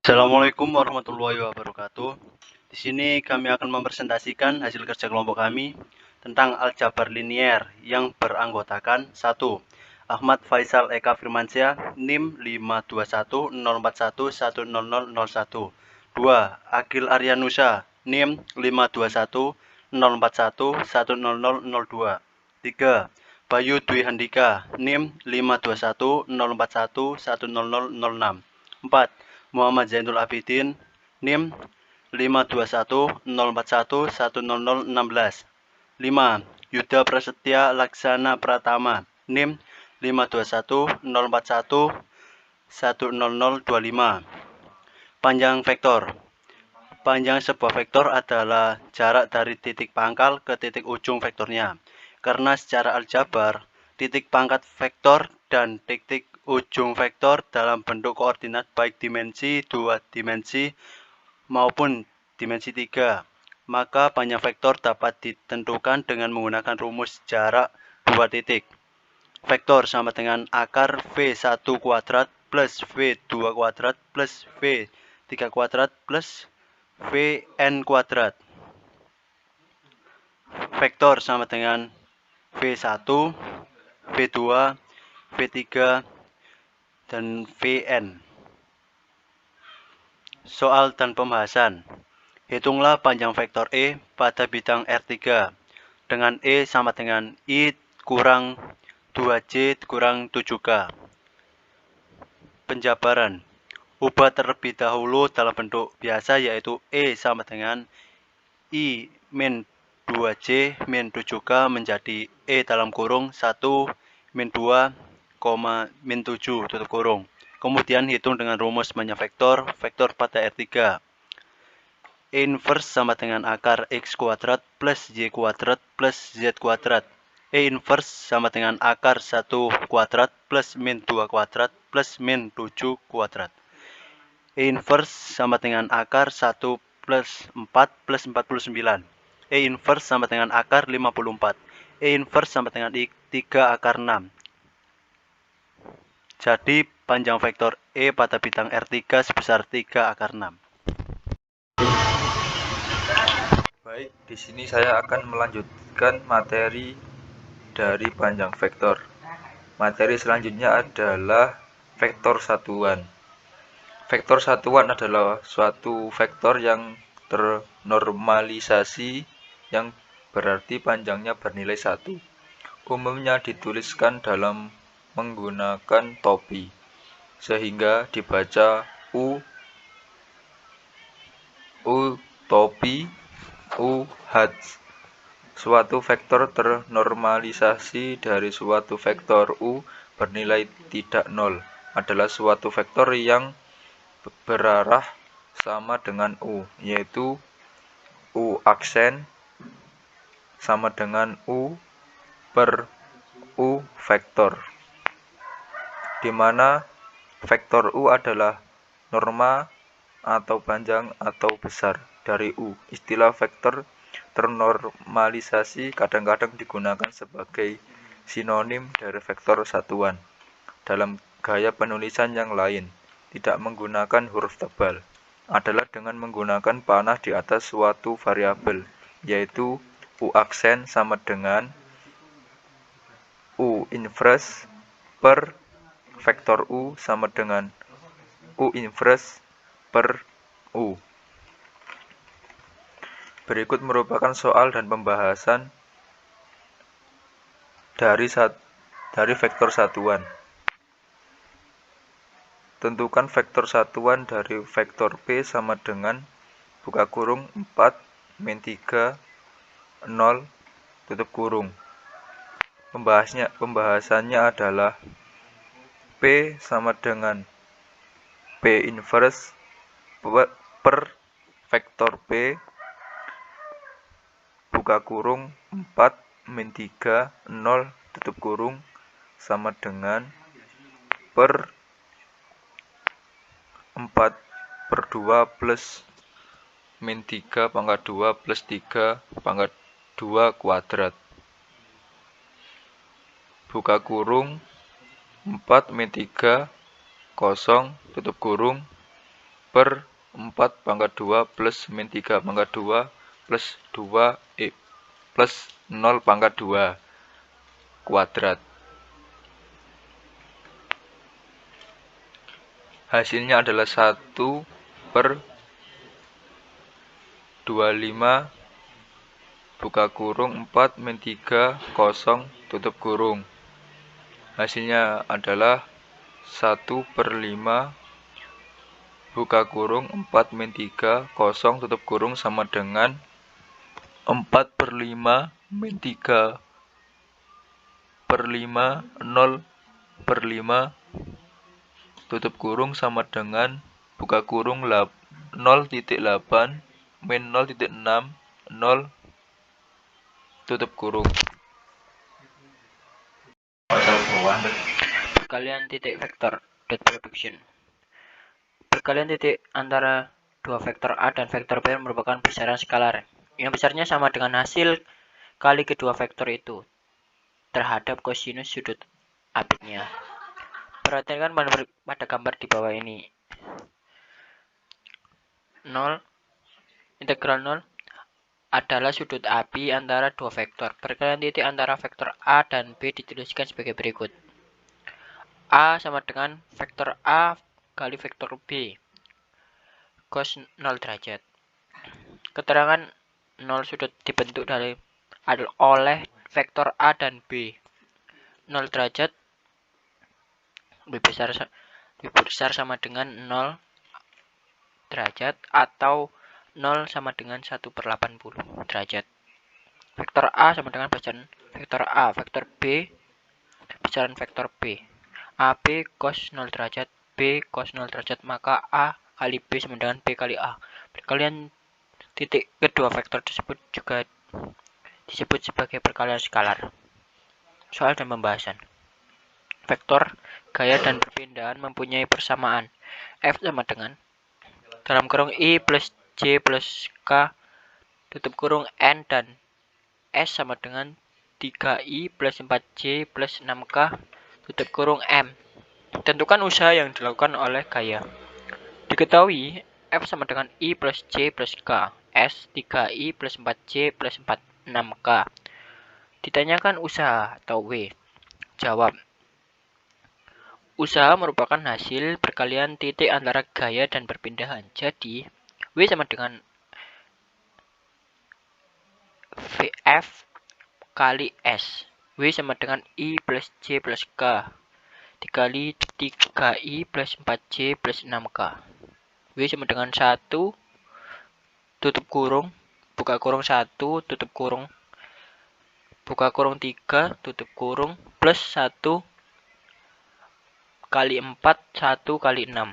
Assalamualaikum warahmatullahi wabarakatuh. Di sini kami akan mempresentasikan hasil kerja kelompok kami tentang aljabar linier yang beranggotakan 1. Ahmad Faisal Eka Firmansyah, NIM 52104110001. 2. Agil Aryanusa, NIM 52104110002. 3. Bayu Dwi Handika, NIM 52104110006. 4. Muhammad Zainul Abidin, NIM 52104110016. 5. Yuda Prasetya Laksana Pratama, NIM 52104110025. Panjang vektor. Panjang sebuah vektor adalah jarak dari titik pangkal ke titik ujung vektornya. Karena secara aljabar, titik pangkat vektor dan titik ujung vektor dalam bentuk koordinat baik dimensi 2 dimensi maupun dimensi 3. Maka panjang vektor dapat ditentukan dengan menggunakan rumus jarak 2 titik. Vektor sama dengan akar V1 kuadrat plus V2 kuadrat plus V3 kuadrat plus Vn kuadrat. Vektor sama dengan V1, V2, V3, dan Vn. Soal dan pembahasan. Hitunglah panjang vektor E pada bidang R3 dengan E sama dengan I kurang 2J kurang 7K. Penjabaran. Ubah terlebih dahulu dalam bentuk biasa yaitu E sama dengan I min 2J min 7K menjadi E dalam kurung 1 min 2, min 7 tutup kurung. Kemudian hitung dengan rumus panjang vektor pada R3. E inverse sama dengan akar X kuadrat plus Y kuadrat plus Z kuadrat. E inverse sama dengan akar 1 kuadrat plus min 2 kuadrat plus min 7 kuadrat. E inverse sama dengan akar 1 plus 4 plus 49. E inverse sama dengan akar 54. E inverse sama dengan 3 akar 6. Jadi panjang vektor E pada bidang R3 sebesar 3 akar 6. Baik, di sini saya akan melanjutkan materi dari panjang vektor. Materi selanjutnya adalah vektor satuan. Vektor satuan adalah suatu vektor yang ternormalisasi yang berarti panjangnya bernilai 1. Umumnya dituliskan dalam menggunakan topi, sehingga dibaca U topi, U hat. Suatu vektor ternormalisasi dari suatu vektor U bernilai tidak nol adalah suatu vektor yang berarah sama dengan U, yaitu U aksen sama dengan U per U vektor, di mana vektor U adalah norma atau panjang atau besar dari U. Istilah vektor ternormalisasi kadang-kadang digunakan sebagai sinonim dari vektor satuan. Dalam gaya penulisan yang lain, tidak menggunakan huruf tebal, adalah dengan menggunakan panah di atas suatu variabel, yaitu U aksen sama dengan U inverse per vektor U sama dengan U inverse per U. Berikut merupakan soal dan pembahasan dari vektor satuan. Tentukan vektor satuan dari vektor P sama dengan buka kurung 4 min 3 0 tutup kurung. Pembahasannya adalah P sama dengan P inverse per vektor P buka kurung 4 min 3 0 tutup kurung sama dengan per 4 per 2 plus min 3 pangkat 2 plus 3 pangkat 2 kuadrat. Buka kurung 4 min 3 kosong tutup kurung per 4 pangkat 2 plus min 3 pangkat 2 plus 2 plus 0 pangkat 2 kuadrat. Hasilnya adalah 1 per 25 buka kurung 4 min 3 kosong tutup kurung. Hasilnya adalah 1 per 5 buka kurung 4 min 3 kosong tutup kurung sama dengan 4 per 5 min 3 per 5 0 per 5 tutup kurung sama dengan buka kurung 0,8 min 0,6 0 tutup kurung. Perkalian titik vektor dot production. Perkalian titik antara dua vektor A dan vektor B merupakan besaran skalar yang besarnya sama dengan hasil kali kedua vektor itu terhadap kosinus sudut apiknya. Perhatikan pada gambar di bawah ini. 0 integral 0 adalah sudut api antara dua vektor. Perkalian titik antara vektor A dan B dituliskan sebagai berikut. A sama dengan vektor A kali vektor B cos 0 derajat. Keterangan 0 sudut dibentuk oleh vektor A dan B. 0 derajat lebih besar sama dengan 0 derajat atau 0 sama dengan 1 per 80 derajat. Vektor A sama dengan besaran vektor A, vektor B besaran vektor B. AB cos 0 derajat, B cos 0 derajat, maka A kali B sama dengan B kali A. Perkalian titik kedua vektor tersebut juga disebut sebagai perkalian skalar. Soal dan pembahasan. Vektor, gaya, dan perpindahan mempunyai persamaan. F sama dengan dalam kurung I plus J plus K tutup kurung N dan S sama dengan 3I plus 4J plus 6K tutup kurung M. Tentukan usaha yang dilakukan oleh gaya. Diketahui F sama dengan I plus J plus K, S 3I plus 4J plus 6K. Ditanyakan usaha atau W. Jawab. Usaha merupakan hasil perkalian titik antara gaya dan perpindahan. Jadi, W sama dengan VF kali S. W sama dengan I plus J plus K dikali 3I plus 4J plus 6K. W sama dengan 1 tutup kurung buka kurung 1 tutup kurung buka kurung 3 tutup kurung plus 1 kali 4 1 kali 6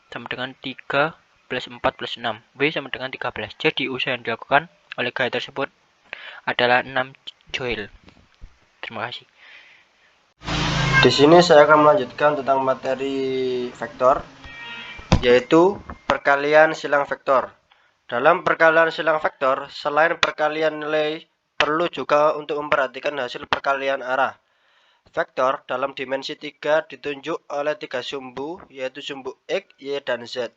sama dengan 3 plus 4 plus 6. W sama dengan 13. Jadi usaha yang dilakukan oleh gaya tersebut adalah 6 joule. Terima kasih. Di sini saya akan melanjutkan tentang materi vektor, yaitu perkalian silang vektor. Dalam perkalian silang vektor, selain perkalian nilai, perlu juga untuk memperhatikan hasil perkalian arah. Vektor dalam dimensi 3 ditunjuk oleh 3 sumbu, yaitu sumbu X, Y, dan Z.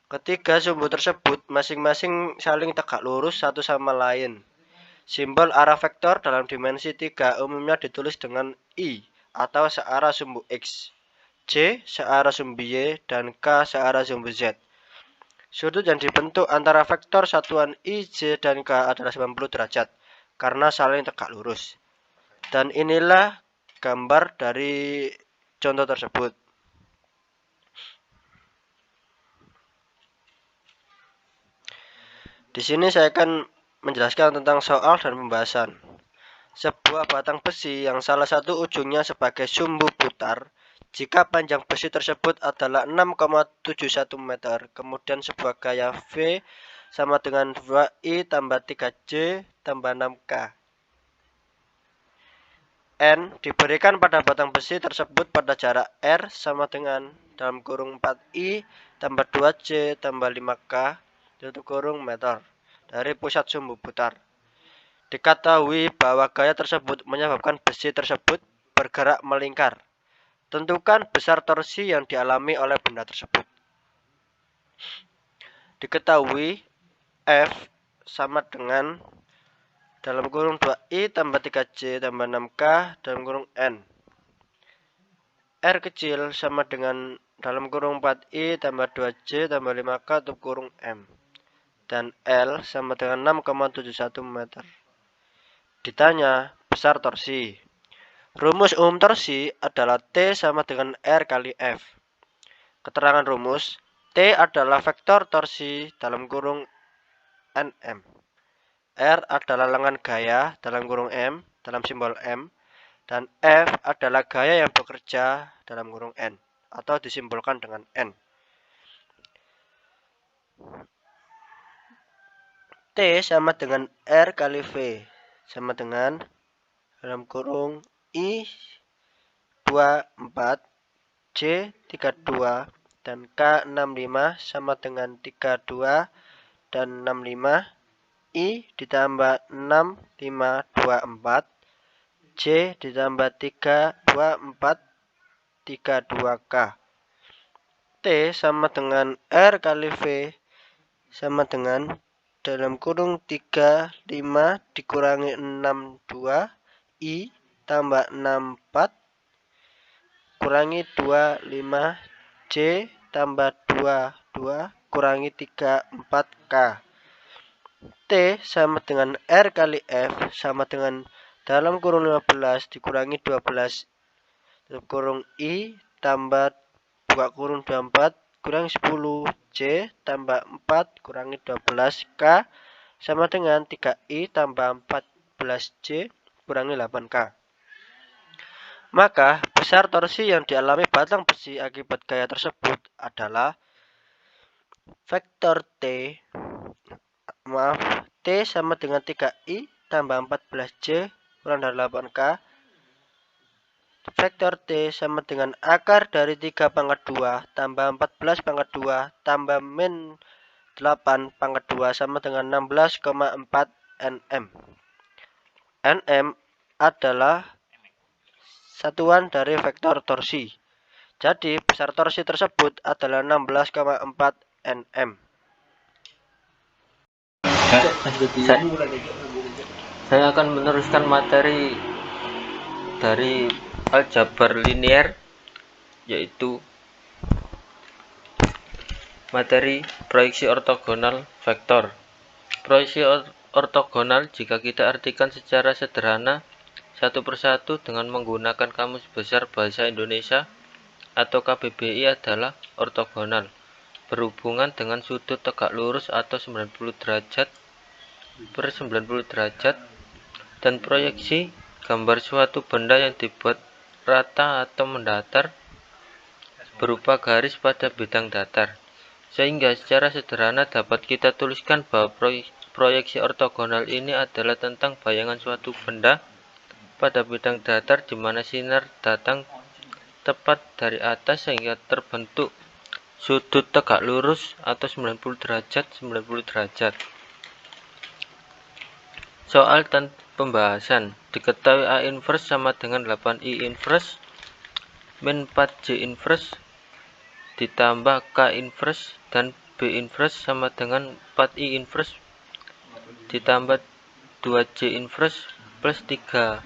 Ketiga sumbu tersebut masing-masing saling tegak lurus satu sama lain. Simbol arah vektor dalam dimensi 3 umumnya ditulis dengan I atau searah sumbu X, J searah sumbu Y, dan K searah sumbu Z. Sudut yang dibentuk antara vektor satuan I, J, dan K adalah 90 derajat karena saling tegak lurus. Dan inilah gambar dari contoh tersebut. Di sini saya akan menjelaskan tentang soal dan pembahasan. Sebuah batang besi yang salah satu ujungnya sebagai sumbu putar, jika panjang besi tersebut adalah 6,71 meter, kemudian sebuah gaya V sama dengan 2I tambah 3J tambah 6K. N diberikan pada batang besi tersebut pada jarak R sama dengan dalam kurung 4I tambah 2J tambah 5K tutup kurung meter dari pusat sumbu putar. Diketahui bahwa gaya tersebut menyebabkan besi tersebut bergerak melingkar. Tentukan besar torsi yang dialami oleh benda tersebut. diketahui F sama dengan dalam kurung 2I tambah 3J tambah 6K dalam kurung N. R kecil sama dengan dalam kurung 4I tambah 2J tambah 5K tutup kurung M. Dan L sama dengan 6,71 meter. Ditanya besar torsi. Rumus umum torsi adalah T sama dengan R kali F. Keterangan rumus, T adalah vektor torsi dalam kurung NM. R adalah lengan gaya dalam kurung M dalam simbol M. Dan F adalah gaya yang bekerja dalam kurung N atau disimbolkan dengan N. T sama dengan R kali V sama dengan dalam kurung I 24, J 32, dan K 65 sama dengan 32 dan 65, I ditambah 6, 5, 24, J ditambah 3, 24, 32K. T sama dengan R kali V sama dengan dalam kurung 3, 5 dikurangi 6, 2, I tambah 6, 4 kurangi 2, 5, J tambah 2, 2 kurangi 3, 4K. T sama dengan R kali F sama dengan dalam kurung 15 dikurangi 12 tutup kurung I tambah buka kurung 24 kurangi 10 J tambah 4 kurangi 12 K sama dengan 3I tambah 14 J kurangi 8K. Maka besar torsi yang dialami batang besi akibat gaya tersebut adalah vektor T sama dengan 3I tambah 14J kurang dari 8K. Vektor T sama dengan akar dari 3 pangkat 2 tambah 14 pangkat 2 tambah min 8 pangkat 2 sama dengan 16,4 Nm. Nm adalah satuan dari vektor torsi. Jadi besar torsi tersebut adalah 16,4 Nm. Saya akan meneruskan materi dari aljabar linier, yaitu materi proyeksi ortogonal vektor. Proyeksi ortogonal jika kita artikan secara sederhana satu persatu dengan menggunakan Kamus Besar Bahasa Indonesia atau KBBI adalah ortogonal, berhubungan dengan sudut tegak lurus atau 90 derajat per 90 derajat, dan proyeksi gambar suatu benda yang dibuat rata atau mendatar berupa garis pada bidang datar. Sehingga secara sederhana dapat kita tuliskan bahwa proyeksi ortogonal ini adalah tentang bayangan suatu benda pada bidang datar di mana sinar datang tepat dari atas sehingga terbentuk sudut tegak lurus atau 90 derajat 90 derajat. Soal pembahasan. Diketahui A inverse sama dengan 8I inverse min 4J inverse ditambah K inverse dan B inverse sama dengan 4I inverse ditambah 2J inverse plus 3K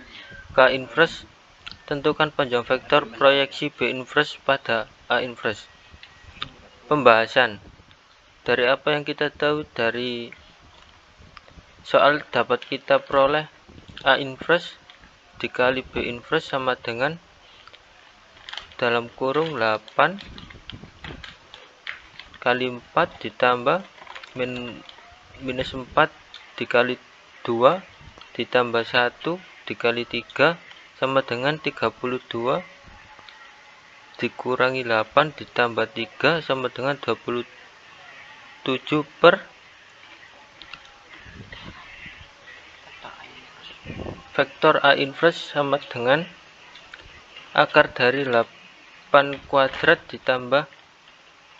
inverse. Tentukan panjang vektor proyeksi B inverse pada A inverse. Pembahasan. Dari apa yang kita tahu dari soal dapat kita peroleh A inverse dikali B inverse sama dengan dalam kurung 8 kali 4 ditambah minus 4 dikali 2 ditambah 1 dikali 3 sama dengan 32 dikurangi 8 ditambah 3 sama dengan 27 per vektor A inverse sama dengan akar dari 8 kuadrat ditambah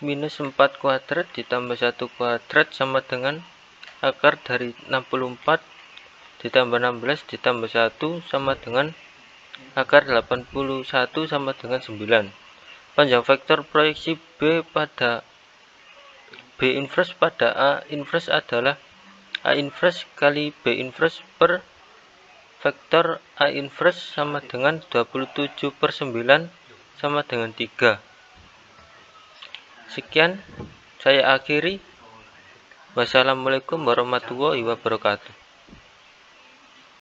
minus 4 kuadrat ditambah 1 kuadrat sama dengan akar dari 64 ditambah 16 ditambah 1 sama dengan akar 81 sama dengan 9. Panjang vektor proyeksi B pada B inverse pada A inverse adalah A inverse kali B inverse per vektor A inverse sama dengan 27/9 sama dengan 3. Sekian saya akhiri. Wassalamualaikum warahmatullahi wabarakatuh.